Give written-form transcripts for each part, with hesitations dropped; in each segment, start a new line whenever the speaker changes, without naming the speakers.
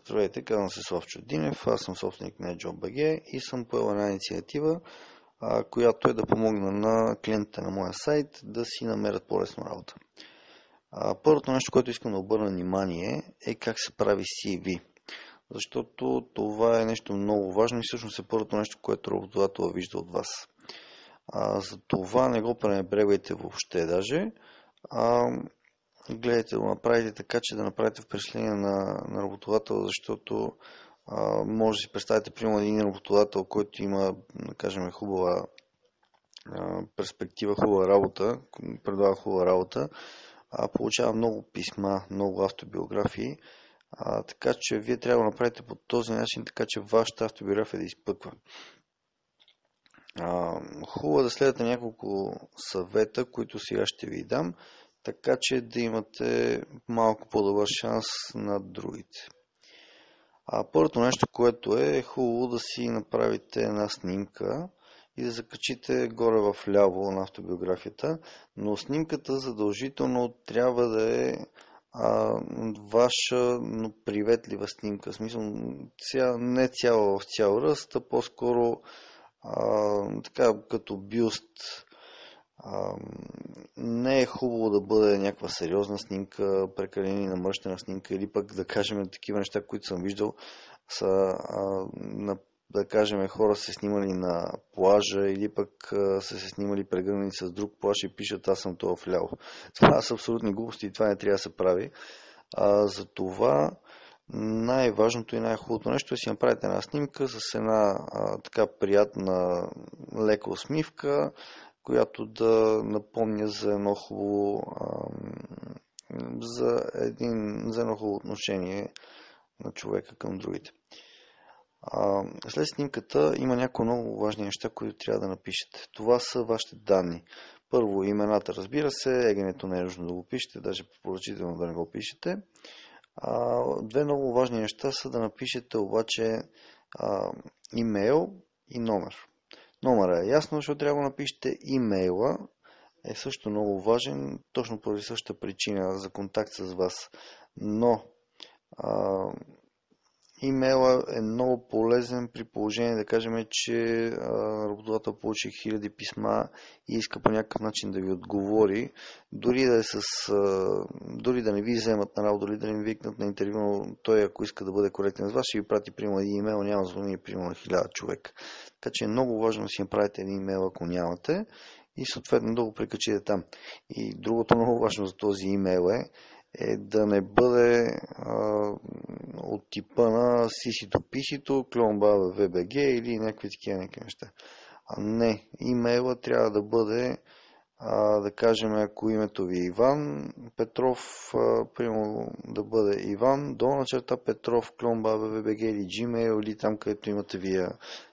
Здравейте, казвам се Славчо Динев, аз съм собственик на JobBG и съм поел една инициатива, която е да помогна на клиентите на моя сайт да си намерят по-лесно работа. Първото нещо, което искам да обърна внимание е как се прави CV, защото това е нещо много важно и всъщност е първото нещо, което работодател вижда от вас. За това не го пренебрегвайте въобще даже. Гледайте да го направите така, че да направите впечатление на работодател, защото може да си представите, примерно, един работодател, който има, да кажем, хубава перспектива, хубава работа, предлага хубава работа, получава много писма, много автобиографии, така че вие трябва да го направите по този начин, така че вашата автобиография да изпъква. Хубаво да следвате няколко съвета, които сега ще ви дам, така че да имате малко по-добър шанс над другите. Първото нещо, което е хубаво да си направите една снимка и да закачите горе в ляво на автобиографията, но снимката задължително трябва да е ваша, но приветлива снимка. В смисъл, не цяла в цял ръст, а по-скоро така като бюст. Не е хубаво да бъде някаква сериозна снимка, прекалени намръщена снимка или пък да кажем такива неща, които съм виждал са да кажем хора се снимали на плажа или пък са се снимали прегърнани с друг плаж и пишат аз съм това вляво. Това са абсолютни глупости и това не трябва да се прави. Затова най-важното и най-хубавото нещо е да си направите една снимка с една така приятна лека усмивка, която да напомня за едно хубаво за едно хубаво отношение на човека към другите. След снимката има някои много важни неща, които трябва да напишете. Това са вашите данни. Първо имената, разбира се, егенето не е нужно да го пишете, даже препоръчително да не го пишете. Две много важни неща са да напишете обаче имейл и номер. Номера е ясно, защото трябва да напишете имейла. Е също много важен, точно поради същата причина за контакт с вас. Но имейла е много полезен при положение да кажем, че работодател получи хиляди писма и иска по някакъв начин да ви отговори, дори да не ви вземат на работа, дори да не ви викнат на интервю, но той ако иска да бъде коректен с вас, ще ви прати примерно един имейл, няма звъни примерно 1000 човек. Така че е много важно да си направите един имейл, ако нямате, и съответно да го прикачите там. И другото много важно за този имейл е да не бъде от типа на сисито-писито, клонбаба ВБГ или някакви такива неща. Не, имейла трябва да бъде, да кажем, ако името ви е Иван Петров, примерно да бъде Иван, _Петров, клонбаба ВБГ или Gmail или там, където имате вие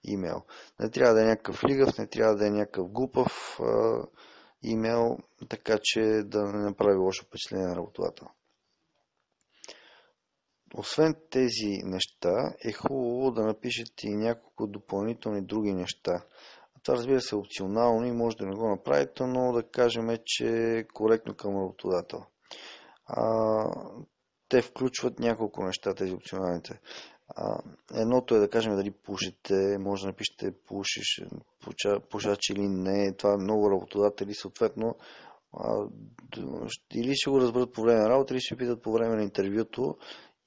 имейл. Не трябва да е някакъв лигав, не трябва да е някакъв глупав имейл, така че да не направи лошо впечатление на работодател. Освен тези неща, е хубаво да напишете и няколко допълнителни други неща. Това разбира се е опционално и може да не го направите, но да кажем, че е коректно към работодател. Те включват няколко неща, тези опционалните. Едното е да кажем дали пушите, може да напишете пушач или не. Това много работодатели съответно или ще го разберат по време на работа, или ще питат по време на интервюто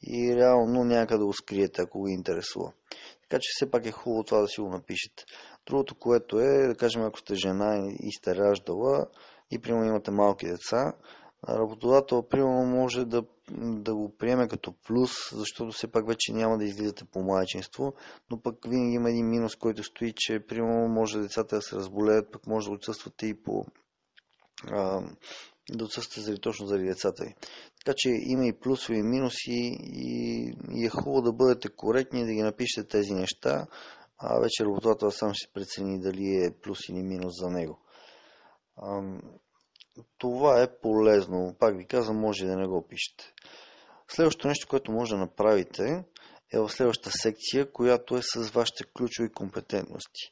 и реално някъде да го скриете, ако го интересува. Така че все пак е хубаво това да си го напишете. Другото, което е, да кажем, ако сте жена и сте раждала и примерно имате малки деца, работодател примерно може да го приеме като плюс, защото все пак вече няма да излизате по майчинство, но пък винаги има един минус, който стои, че примерно може децата да се разболеят, пък може да отсъствате и да отсъствате точно заради децата ви. Така че има и плюсови и минуси и е хубаво да бъдете коректни и да ги напишете тези неща, вече работодател сам ще прецени дали е плюс или минус за него. Това е полезно. Пак ви казвам, може да не го пишете. Следващото нещо, което може да направите е в следващата секция, която е с вашите ключови компетентности.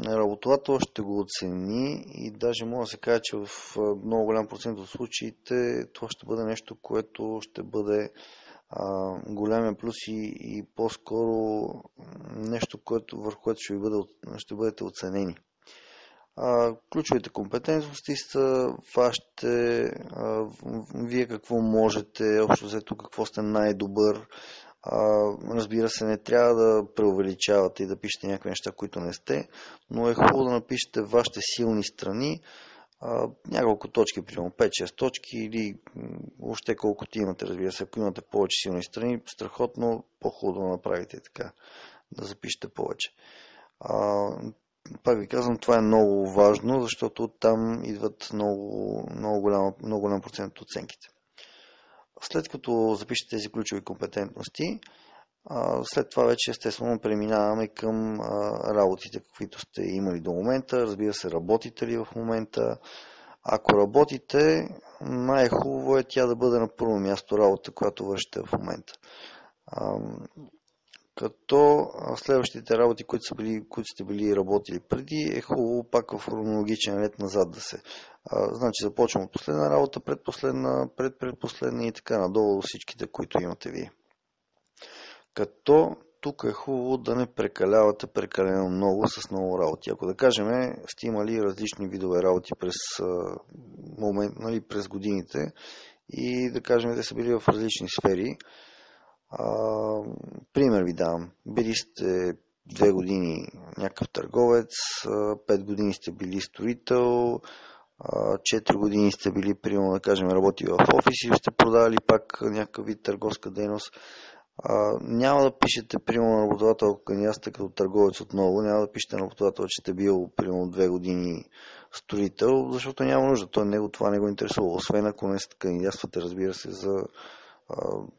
Работодател ще го оцени и даже може да се каже, че в много голям процент от случаите това ще бъде нещо, което ще бъде големия плюс и по-скоро нещо, върху което ще бъдете оценени. Ключовите компетентности са вашите, вие какво можете, общо взето какво сте най-добър. Разбира се, не трябва да преувеличавате и да пишете някакви неща, които не сте, но е хубаво да напишете вашите силни страни, няколко точки, примерно 5-6 точки или въобще колкото имате, разбира се. Ако имате повече силни страни, страхотно, по-хубаво да направите така, да запишете повече. Пак ви казвам, това е много важно, защото там идват много голям процент от оценките. След като запишете тези ключови компетентности, след това вече естествено преминаваме към работите, каквито сте имали до момента. Разбира се, работите ли в момента? Ако работите, най-хубаво е тя да бъде на първо място работа, която вършите в момента. Като следващите работи, които сте били работили преди, е хубаво пак в хронологичен ред назад да се. Значи започвам от последна работа, предпоследна, предпредпоследна и така надолу до всичките, които имате вие. Като тук е хубаво да не прекалявате прекалено много с много работи. Ако да кажем, сте имали различни видове работи през годините и да кажем, те са били в различни сфери. Пример ви давам. Били сте 2 години някакъв търговец, 5 години сте били строител, 4 години сте били, примерно да кажем, работили в офис и сте продавали пак някакъв вид търговска дейност. Няма да пишете, примерно, на работодател, кандидатствате като търговец отново, няма да пишете на работодател, че сте бил, примерно, 2 години строител, защото няма нужда. Това не го интересува. Освен ако не кандидатствате, разбира се, за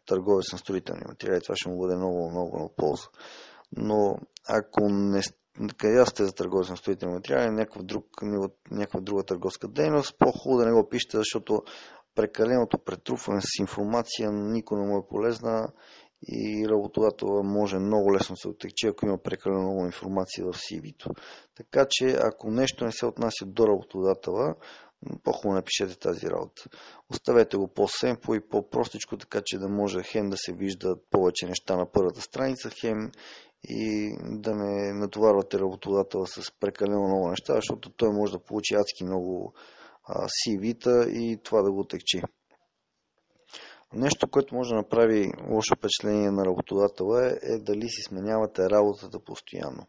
търговец на строителни материали, това ще му бъде много полза. Но ако не кандидатствате за търговец на строителни материали, някаква друга търговска дейност, по-хубаво да не го пишете, защото прекаленото претруфване с информация никой не му е полезна и работодателът може много лесно се оттекчи, ако има прекалено много информация в CV-то. Така че, ако нещо не се отнася до работодателя, по-хубаво напишете тази работа. Оставете го по-семпо и по-простичко, така че да може хем да се виждат повече неща на първата страница, хем и да не натоварвате работодателя с прекалено много неща, защото той може да получи адски много CV-та и това да го отекчи. Нещо, което може да направи лошо впечатление на работодателя е дали си сменявате работата постоянно.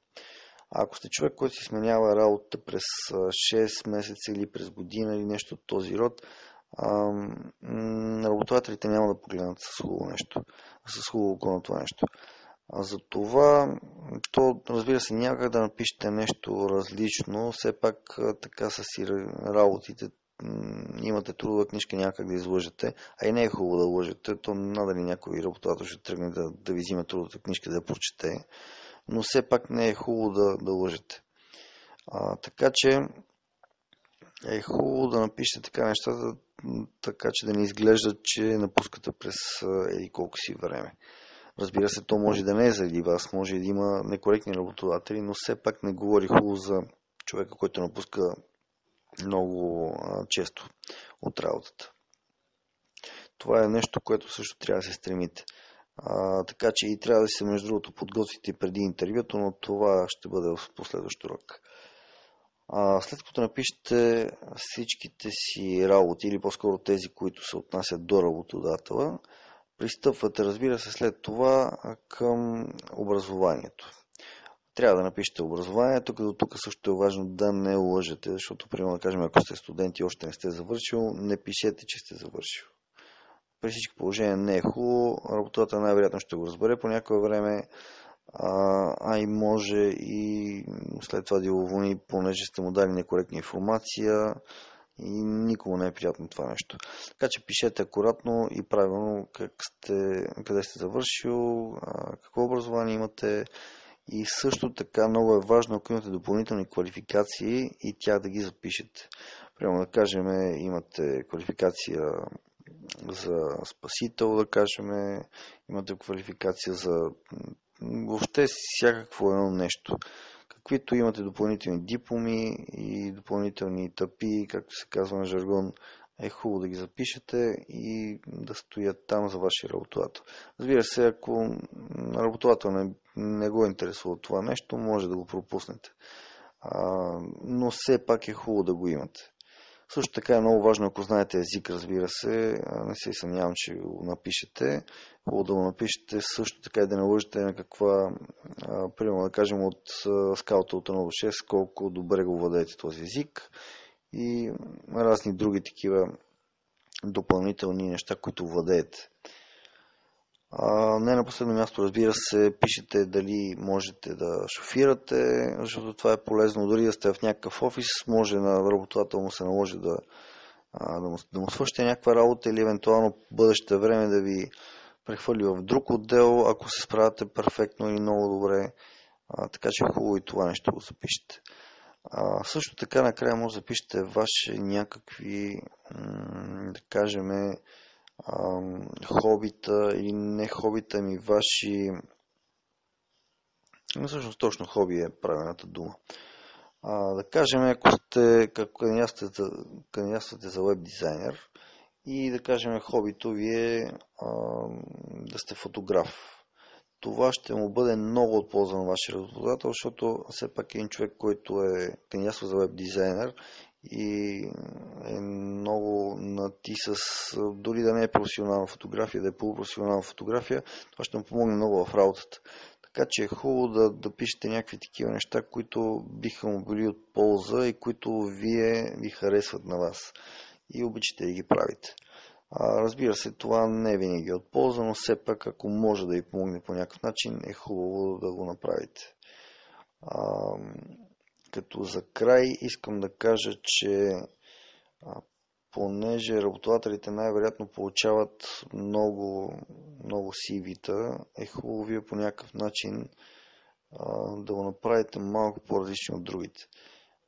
Ако сте човек, който си сменява работа през 6 месеца или през година или нещо от този род, работодателите няма да погледнат с хубаво око на това нещо. Затова, разбира се, няма как да напишете нещо различно, все пак така са си работите. Имате трудова книжка, няма как да излъжете, а и не е хубаво да лъжете, то надали някой работодател ще тръгне да ви взима трудовата книжка да я прочете, но все пак не е хубаво да лъжете. Така че е хубаво да напишете така нещата, така че да не изглежда, че напускате през колко си време. Разбира се, то може да не е заради вас, може да има некоректни работодатели, но все пак не говори хубаво за човека, който напуска много често от работата. Това е нещо, което също трябва да се стремите. Така че и трябва да се, между другото, подготвите преди интервюто, но това ще бъде в последващ урок. След като напишете всичките си работи, или по-скоро тези, които се отнасят до работодателя, пристъпвате, разбира се, след това към образованието. Трябва да напишете образованието, като тук също е важно да не лъжете, защото, примерно, да кажем, ако сте студенти и още не сте завършил, не пишете, че сте завършил. При всички положения не е хубаво, работата най-вероятно ще го разбере по някое време, и може и след това да го уволни, понеже сте му дали некоректна информация и никому не е приятно това нещо. Така че пишете акуратно и правилно къде сте завършил, какво образование имате и също така много е важно, ако имате допълнителни квалификации и тях да ги запишете. Примерно да кажем, имате квалификация за спасител, да кажем, имате квалификация за въобще всякакво едно нещо. Каквито имате допълнителни дипломи и допълнителни тъпи, както се казва на жаргон, е хубаво да ги запишете и да стоят там за вашия работодател. Разбира се, ако работодател не го интересува това нещо, може да го пропуснете. Но все пак е хубаво да го имате. Също така е много важно, ако знаете език, разбира се, не се съмнявам, че го напишете. Хубаво да го напишете, също така и да не лъжете на каква, примерно да кажем от скалата от 1 до 6, колко добре го владеете този език и разни други такива допълнителни неща, които владеете. Не на последно място, разбира се, пишете дали можете да шофирате, защото това е полезно. Дори да сте в някакъв офис, може на работодател му се наложи да му свършите някаква работа или евентуално в бъдеще време да ви прехвърли в друг отдел, ако се справяте перфектно и много добре. Така че е хубаво и това нещо го запишете. Също така накрая може да запишете ваши някакви, да кажем, хобита или не хобита, ами ваши... Всъщност точно хоби е правилната дума. Да кажем, ако кандидатствате за веб дизайнер и да кажем хобито ви е да сте фотограф. Това ще му бъде много от полза на вашия работодател, защото все пак е един човек, който е кандидатства за веб дизайнер и е много с дори да не е професионална фотография, да е полупрофесионална фотография, това ще му помогне много в работата. Така че е хубаво да пишете някакви такива неща, които биха му били от полза и които ви харесват на вас и обичате да ги правите. Разбира се, това не е винаги от полза, но все пак, ако може да ви помогне по някакъв начин, е хубаво да го направите. Като за край искам да кажа, че понеже работодателите най-вероятно получават много CV-та, е хубаво вие по някакъв начин да го направите малко по-различно от другите.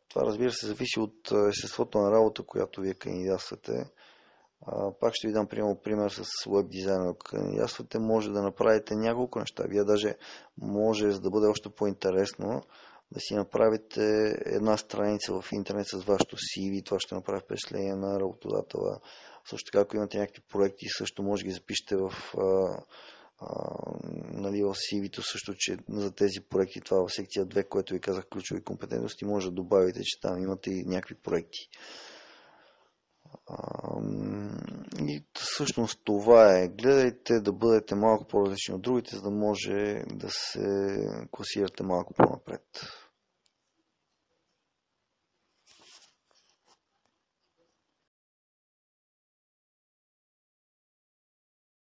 Това, разбира се, зависи от естеството на работа, която вие кандидатствате. Пак ще ви дам пример с веб дизайна. Ако кандидатствате, може да направите няколко неща. Вие даже може, за да бъде още по-интересно, да си направите една страница в интернет с вашето CV. Това ще направи впечатление на работодателя. Също така, ако имате някакви проекти, също може да ги запишете в CV-то, също, че за тези проекти, това в секция 2, което ви казах, ключови компетентности, може да добавите, че там имате и някакви проекти. И всъщност това е. Гледайте да бъдете малко по-различни от другите, за да може да се класирате малко по-напред.